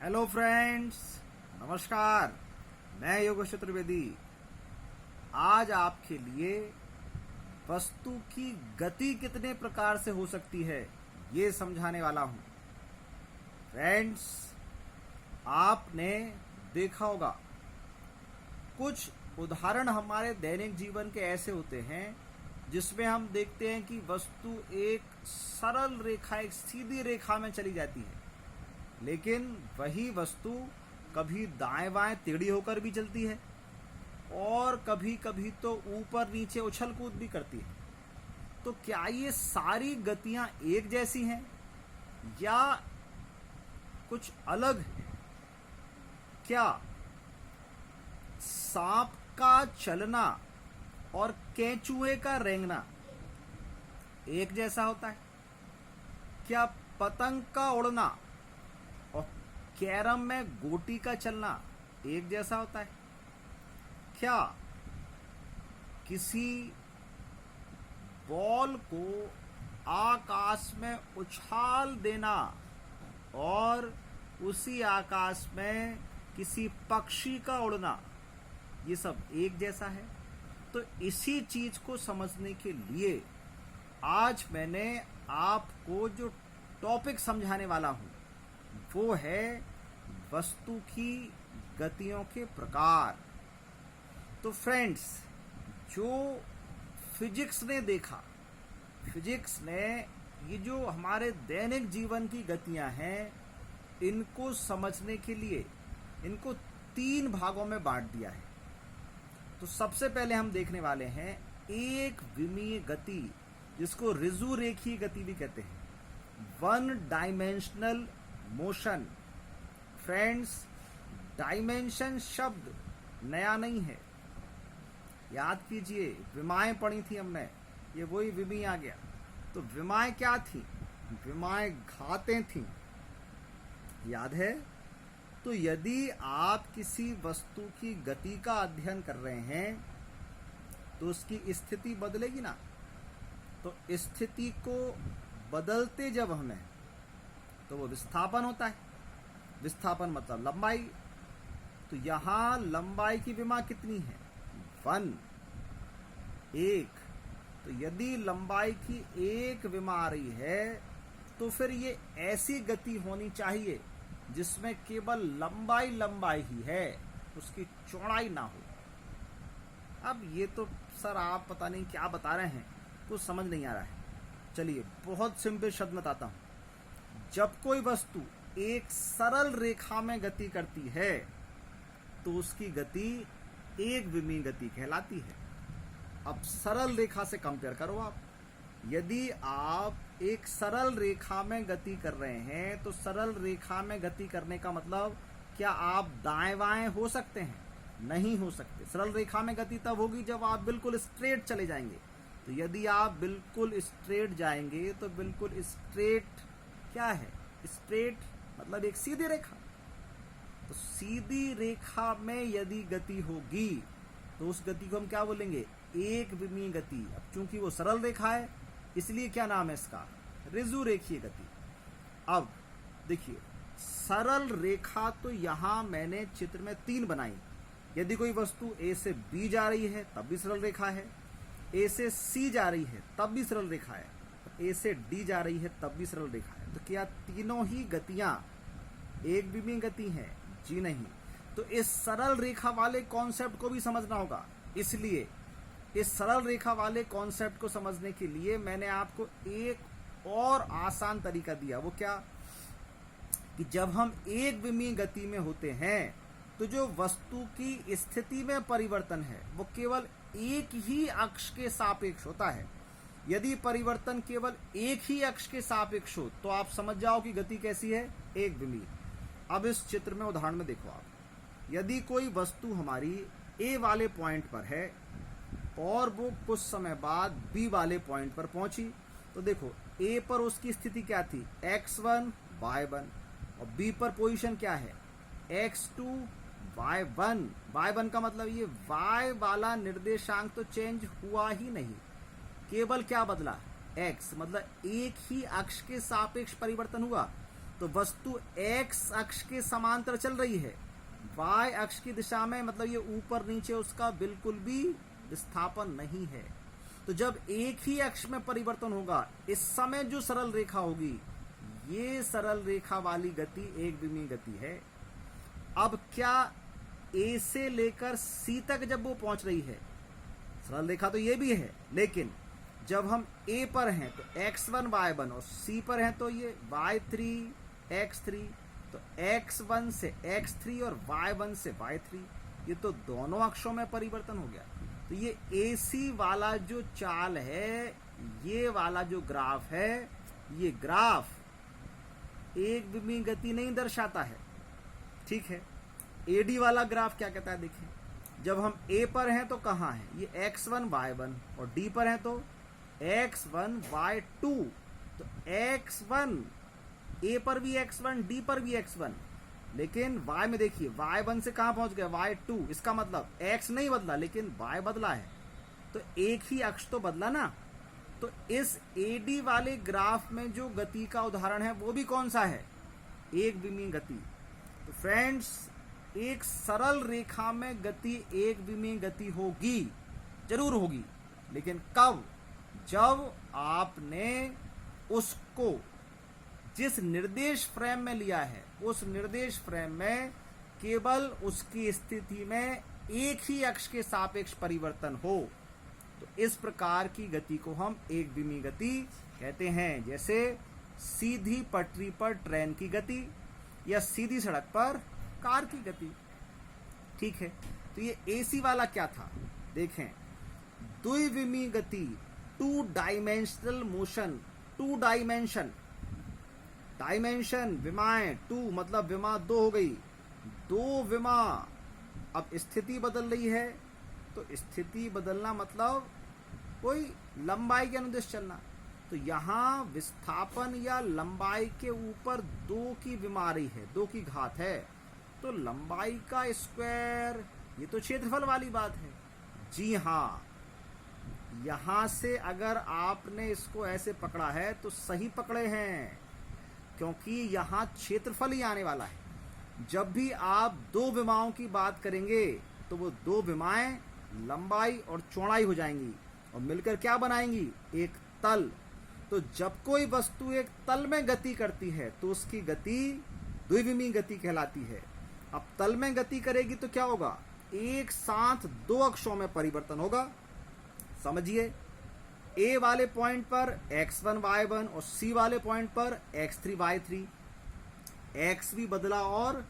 Hello friends, नमस्कार। मैं योगेश चतुर्वेदी आज आपके लिए वस्तु की गति कितने प्रकार से हो सकती है ये समझाने वाला हूं। फ्रेंड्स, आपने देखा होगा कुछ उदाहरण हमारे दैनिक जीवन के ऐसे होते हैं जिसमें हम देखते हैं कि वस्तु एक सरल रेखा, एक सीधी रेखा में चली जाती है, लेकिन वही वस्तु कभी दाएं बाएं टेढ़ी होकर भी चलती है और कभी कभी तो ऊपर नीचे उछल कूद भी करती है। तो क्या ये सारी गतियां एक जैसी हैं या कुछ अलग है? क्या सांप का चलना और केंचुए का रेंगना एक जैसा होता है? क्या पतंग का उड़ना और कैरम में गोटी का चलना एक जैसा होता है? क्या किसी बॉल को आकाश में उछाल देना और उसी आकाश में किसी पक्षी का उड़ना ये सब एक जैसा है? तो इसी चीज को समझने के लिए आज मैंने आपको जो टॉपिक समझाने वाला हूं वो है वस्तु की गतियों के प्रकार। तो फ्रेंड्स, जो फिजिक्स ने देखा, फिजिक्स ने ये जो हमारे दैनिक जीवन की गतियां हैं इनको समझने के लिए इनको 3 भागों में बांट दिया है। तो सबसे पहले हम देखने वाले हैं एक विमीय गति, जिसको ऋजु रेखीय गति भी कहते हैं, 1 डायमेंशनल मोशन। फ्रेंड्स, डायमेंशन शब्द नया नहीं है, याद कीजिए विमाएं पढ़ी थी हमने, ये वही विमी आ गया। तो विमाएं क्या थी? विमाएं घातें थी, याद है? तो यदि आप किसी वस्तु की गति का अध्ययन कर रहे हैं तो उसकी स्थिति बदलेगी ना। तो स्थिति को बदलते जब हमें तो वो विस्थापन होता है। विस्थापन मतलब लंबाई। तो यहां लंबाई की विमा कितनी है? 1, 1। तो यदि लंबाई की 1 विमा आ रही है तो फिर ये ऐसी गति होनी चाहिए जिसमें केवल लंबाई लंबाई ही है, उसकी चौड़ाई ना हो। अब ये तो सर आप पता नहीं क्या बता रहे हैं, कुछ समझ नहीं आ रहा है। चलिए बहुत सिंपल शब्द में बताता हूं। जब कोई वस्तु एक सरल रेखा में गति करती है तो उसकी गति एक विमीय गति कहलाती है। अब सरल रेखा से कंपेयर करो आप। यदि आप एक सरल रेखा में गति कर रहे हैं तो सरल रेखा में गति करने का मतलब क्या आप दाएं बाएं हो सकते हैं? नहीं हो सकते। सरल रेखा में गति तब होगी जब आप बिल्कुल स्ट्रेट चले जाएंगे। तो यदि आप बिल्कुल स्ट्रेट जाएंगे तो बिल्कुल स्ट्रेट क्या है? स्ट्रेट मतलब एक सीधी रेखा। तो सीधी रेखा में यदि गति होगी तो उस गति को हम क्या बोलेंगे? एक विमीय गति। अब चूंकि वो सरल रेखा है इसलिए क्या नाम है इसका? ऋजु रेखीय गति। अब देखिए, सरल रेखा तो यहां मैंने चित्र में 3 बनाई। यदि कोई वस्तु ए से बी जा रही है तब भी सरल रेखा है, ए से सी जा रही है तब भी सरल रेखा है, ए से डी जा रही है तब भी सरल रेखा है। तो क्या तीनों ही गतियां एक विमीय गति हैं? जी नहीं। तो इस सरल रेखा वाले कॉन्सेप्ट को भी समझना होगा। इसलिए इस सरल रेखा वाले कॉन्सेप्ट को समझने के लिए मैंने आपको एक और आसान तरीका दिया। वो क्या? कि जब हम एक विमीय गति में होते हैं तो जो वस्तु की स्थिति में परिवर्तन है वो केवल एक ही अक्ष के सापेक्ष होता है। यदि परिवर्तन केवल एक ही अक्ष के सापेक्ष हो तो आप समझ जाओ कि गति कैसी है? एक विमीय। अब इस चित्र में उदाहरण में देखो आप, यदि कोई वस्तु हमारी ए वाले पॉइंट पर है और वो कुछ समय बाद बी वाले पॉइंट पर पहुंची, तो देखो ए पर उसकी स्थिति क्या थी? x1 y1, और बी पर पोजीशन क्या है? x2 y1। y1 का मतलब ये y वाला निर्देशांक तो चेंज हुआ ही नहीं, केवल क्या बदला? x। मतलब एक ही अक्ष के सापेक्ष परिवर्तन हुआ। तो वस्तु एक्स अक्ष के समांतर चल रही है, वाई अक्ष की दिशा में, मतलब ये ऊपर नीचे उसका बिल्कुल भी विस्थापन नहीं है। तो जब एक ही अक्ष में परिवर्तन होगा, इस समय जो सरल रेखा होगी, ये सरल रेखा वाली गति एक विमीय गति है। अब क्या ए से लेकर सी तक जब वो पहुंच रही है, सरल रेखा तो ये भी है, लेकिन जब हम ए पर हैं तो x1 y1 और सी पर हैं तो ये y3 x3, तो x1 से x3 और y1 से y3, ये तो दोनों अक्षों में परिवर्तन हो गया। तो ये AC वाला जो चाल है, ये वाला जो ग्राफ है, ये ग्राफ एक विमीय गति नहीं दर्शाता है, ठीक है। AD वाला ग्राफ क्या कहता है, देखिए, जब हम A पर हैं तो कहाँ है, ये x1 y1 और D पर हैं तो x1 y2, तो x1 A पर भी x1, D पर भी x1, लेकिन y में देखिए y1 से कहाँ पहुंच गया, y2, इसका मतलब x नहीं बदला लेकिन y बदला है, तो एक ही अक्ष तो बदला ना। तो इस AD वाले ग्राफ में जो गति का उदाहरण है वो भी कौन सा है, एक विमीय गति। तो फ्रेंड्स, एक सरल रेखा में गति एक विमीय गति होगी, जरूर होगी, लेकिन कब, जब आपने उसको जिस निर्देश फ्रेम में लिया है, उस निर्देश फ्रेम में केवल उसकी स्थिति में एक ही अक्ष के सापेक्ष परिवर्तन हो, तो इस प्रकार की गति को हम एक विमीय गति कहते हैं। जैसे सीधी पटरी पर ट्रेन की गति या सीधी सड़क पर कार की गति, ठीक है। तो ये AC वाला क्या था, देखें, द्विविमीय गति, two dimensional motion, two dimension, dimension विमाएं, टू मतलब विमा दो हो गई, दो विमा। अब स्थिति बदल रही है, तो स्थिति बदलना मतलब कोई लंबाई के अनुदिश चलना, तो यहाँ विस्थापन या लंबाई के ऊपर दो की बीमारी है, दो की घात है, तो लंबाई का स्क्वायर, ये तो क्षेत्रफल वाली बात है। जी हाँ, यहां से अगर आपने इसको ऐसे पकड़ा है तो सही पकड़े हैं, क्योंकि यहां क्षेत्रफल ही आने वाला है। जब भी आप दो विमाओं की बात करेंगे तो वो दो विमाएं लंबाई और चौड़ाई हो जाएंगी और मिलकर क्या बनाएंगी, एक तल। तो जब कोई वस्तु एक तल में गति करती है तो उसकी गति द्विविमीय गति कहलाती है। अब तल में गति करेगी तो क्या होगा, एक साथ दो अक्षों में परिवर्तन होगा। समझिए, A वाले पॉइंट पर x1 y1 और C वाले पॉइंट पर x3 y3, x भी बदला और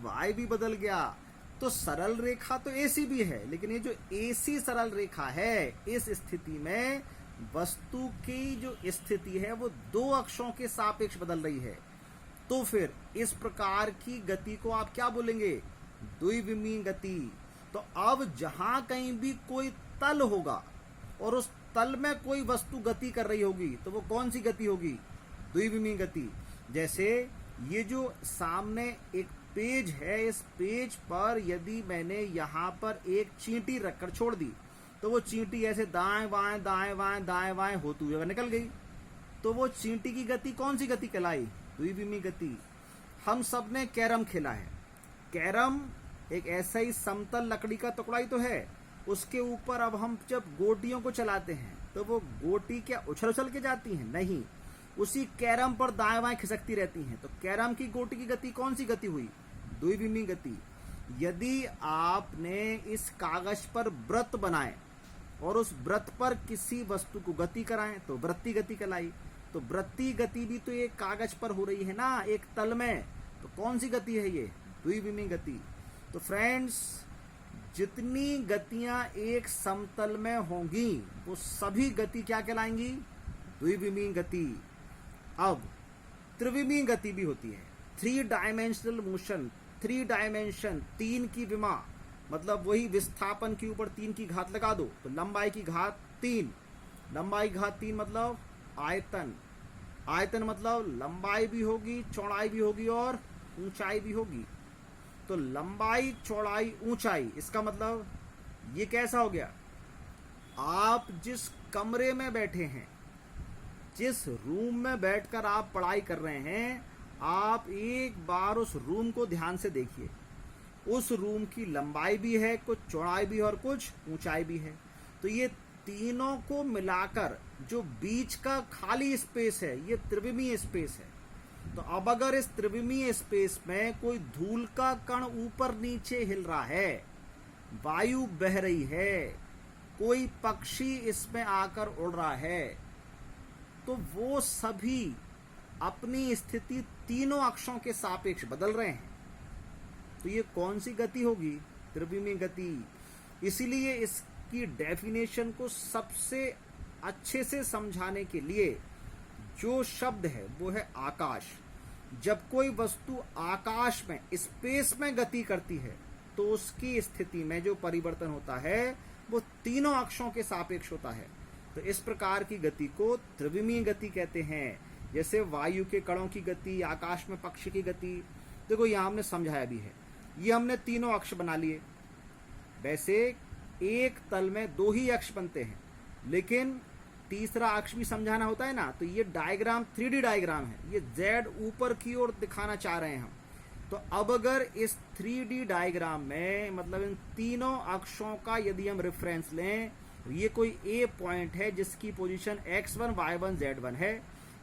y भी बदल गया। तो सरल रेखा तो AC भी है, लेकिन ये जो AC सरल रेखा है, इस स्थिति में वस्तु की जो स्थिति है वो दो अक्षों के सापेक्ष बदल रही है। तो फिर इस प्रकार की गति को आप क्या बोलेंगे, द्विविमीय गति। तो अब जहां कहीं भी कोई तल होगा और उस तल में कोई वस्तु गति कर रही होगी, तो वो कौन सी गति होगी, द्विविमीय गति। जैसे ये जो सामने एक पेज है, इस पेज पर यदि मैंने यहाँ पर एक चींटी रखकर छोड़ दी, तो वो चींटी ऐसे दाएं बाएं दाएं बाएं दाएं बाएं होते हुए निकल गई, तो वो चींटी की गति कौन सी गति कहलाई, द्विविमीय गति। हम सब ने कैरम खेला है। कैरम एक ऐसा ही समतल लकड़ी का टुकड़ा ही तो है, उसके ऊपर अब हम जब गोटियों को चलाते हैं तो वो गोटी क्या उछल उछल के जाती हैं, नहीं, उसी कैरम पर दाएं बाएं खिसकती रहती हैं। तो कैरम की गोटी की गति कौन सी गति हुई, द्विविमीय गति। यदि आपने इस कागज पर वृत्त बनाए और उस वृत्त पर किसी वस्तु को गति कराएं तो वृत्तीय गति कहलाई। तो वृत्तीय गति भी तो एक कागज पर हो रही है ना, एक तल में, तो कौन सी गति है ये, द्विविमीय गति। तो फ्रेंड्स, जितनी गतियां एक समतल में होंगी वो सभी गति क्या कहलाएंगी, द्विविमीय गति। अब त्रिविमीय गति भी होती है, three dimensional motion, three dimension, तीन की विमा, मतलब वही विस्थापन के ऊपर तीन की घात लगा दो तो लंबाई की घात तीन, लंबाई घात तीन मतलब आयतन, आयतन मतलब लंबाई भी होगी, चौड़ाई भी होगी और ऊंचाई भी होगी। तो लंबाई चौड़ाई ऊंचाई, इसका मतलब ये कैसा हो गया, आप जिस कमरे में बैठे हैं जिस रूम में बैठकर आप पढ़ाई कर रहे हैं, आप एक बार उस रूम को ध्यान से देखिए। उस रूम की लंबाई भी है, कुछ चौड़ाई भी है और कुछ ऊंचाई भी है। तो ये तीनों को मिलाकर जो बीच का खाली स्पेस है, ये त्रिविमीय स्पेस है। तो अब अगर इस त्रिविमीय स्पेस में कोई धूल का कण ऊपर नीचे हिल रहा है, वायु बह रही है, कोई पक्षी इसमें आकर उड़ रहा है, तो वो सभी अपनी स्थिति तीनों अक्षों के सापेक्ष बदल रहे हैं। तो ये कौन सी गति होगी? त्रिविमीय गति। इसीलिए इसकी डेफिनेशन को सबसे अच्छे से समझाने के लिए जो शब्द है वो है आकाश। जब कोई वस्तु आकाश में, स्पेस में गति करती है, तो उसकी स्थिति में जो परिवर्तन होता है वो तीनों अक्षों के सापेक्ष होता है। तो इस प्रकार की गति को त्रिविमीय गति कहते हैं। जैसे वायु के कणों की गति, आकाश में पक्षी की गति। देखो यहां हमने समझाया भी है। ये हमने तीनों अक्ष बना लिए। वैसे एक तल में दो ही अक्ष बनते हैं, लेकिन तीसरा अक्ष भी समझाना होता है ना। तो ये डायग्राम 3D डायग्राम है। ये Z ऊपर की ओर दिखाना चाह रहे हैं हम। तो अब अगर इस 3D डायग्राम में, मतलब इन तीनों अक्षों का यदि हम रेफरेंस लें, ये कोई A पॉइंट है जिसकी पोजीशन x1, y1, z1 है।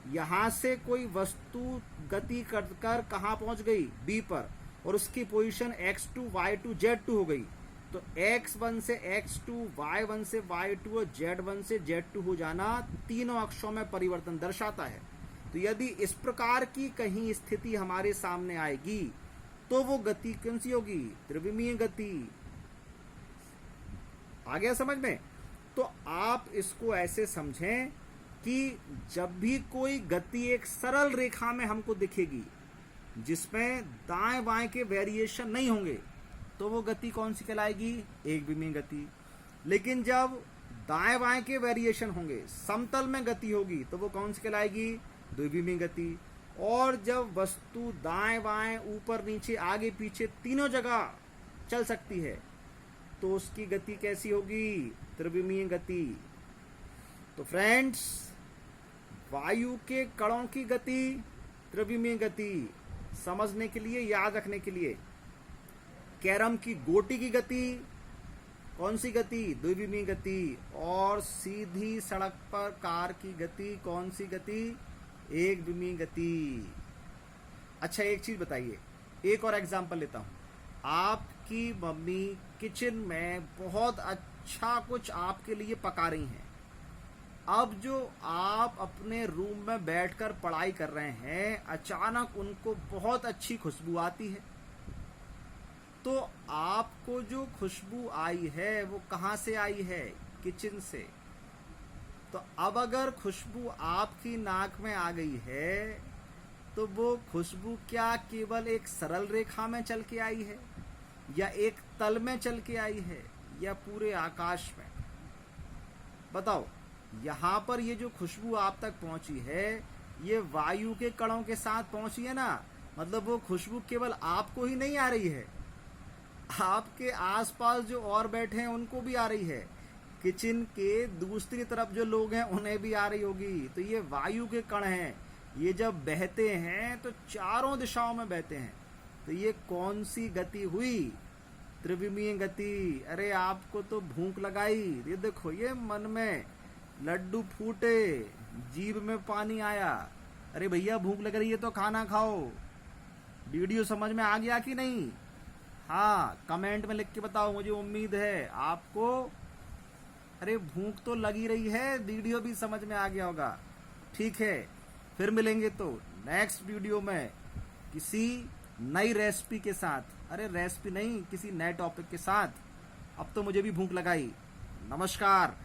यहां से कोई वस्तु गति कर कहां पहुंच गई? B पर, और उसकी पोजीशन x2, y2, z2 हो गई। तो x1 से x2, y1 से y2 और z1 से z2 हो जाना तीनों अक्षों में परिवर्तन दर्शाता है। तो यदि इस प्रकार की कहीं स्थिति हमारे सामने आएगी तो वो गति कौन सी होगी? त्रिविमीय गति। आ गया समझ में? तो आप इसको ऐसे समझें कि जब भी कोई गति एक सरल रेखा में हमको दिखेगी जिसमें दाएं बाएं के वेरिएशन नहीं होंगे, तो वो गति कौन सी कहलाएगी? एक विमीय गति। लेकिन जब दाएं बाएं के वेरिएशन होंगे, समतल में गति होगी, तो वो कौन सी कहलाएगी? द्विविमीय गति। और जब वस्तु दाएं बाएं, ऊपर नीचे, आगे पीछे तीनों जगह चल सकती है, तो उसकी गति कैसी होगी? त्रिविमीय गति। तो फ्रेंड्स, वायु के कणों की गति त्रिविमीय गति समझने के लिए, याद रखने के लिए, कैरम की गोटी की गति कौन सी गति? द्विविमीय गति। और सीधी सड़क पर कार की गति कौन सी गति? एक विमीय गति। अच्छा, एक चीज बताइए, एक और एग्जांपल लेता हूं। आपकी मम्मी किचन में बहुत अच्छा कुछ आपके लिए पका रही हैं। अब जो आप अपने रूम में बैठकर पढ़ाई कर रहे हैं, अचानक उनको बहुत अच्छी खुशबू आती है। तो आपको जो खुशबू आई है वो कहां से आई है? किचन से। तो अब अगर खुशबू आपकी नाक में आ गई है, तो वो खुशबू क्या केवल एक सरल रेखा में चल के आई है, या एक तल में चल के आई है, या पूरे आकाश में? बताओ। यहां पर ये जो खुशबू आप तक पहुंची है, ये वायु के कणों के साथ पहुंची है ना। मतलब वो खुशबू केवल आपको ही नहीं आ रही है, आपके आसपास जो और बैठे हैं उनको भी आ रही है। किचन के दूसरी तरफ जो लोग हैं उन्हें भी आ रही होगी। तो ये वायु के कण हैं। ये जब बहते हैं तो चारों दिशाओं में बहते हैं। तो ये कौन सी गति हुई? त्रिविमीय गति। अरे आपको तो भूख लगाई, ये देखो, ये मन में लड्डू फूटे, जीभ में पानी आया। अरे भैया भूख लग रही है तो खाना खाओ। वीडियो समझ में आ गया कि नहीं? हाँ, कमेंट में लिख के बताओ, मुझे उम्मीद है आपको। अरे भूख तो लगी रही है, वीडियो भी समझ में आ गया होगा। ठीक है, फिर मिलेंगे तो नेक्स्ट वीडियो में किसी नई रेसिपी के साथ। अरे रेसिपी नहीं, किसी नए टॉपिक के साथ। अब तो मुझे भी भूख लगाई। नमस्कार।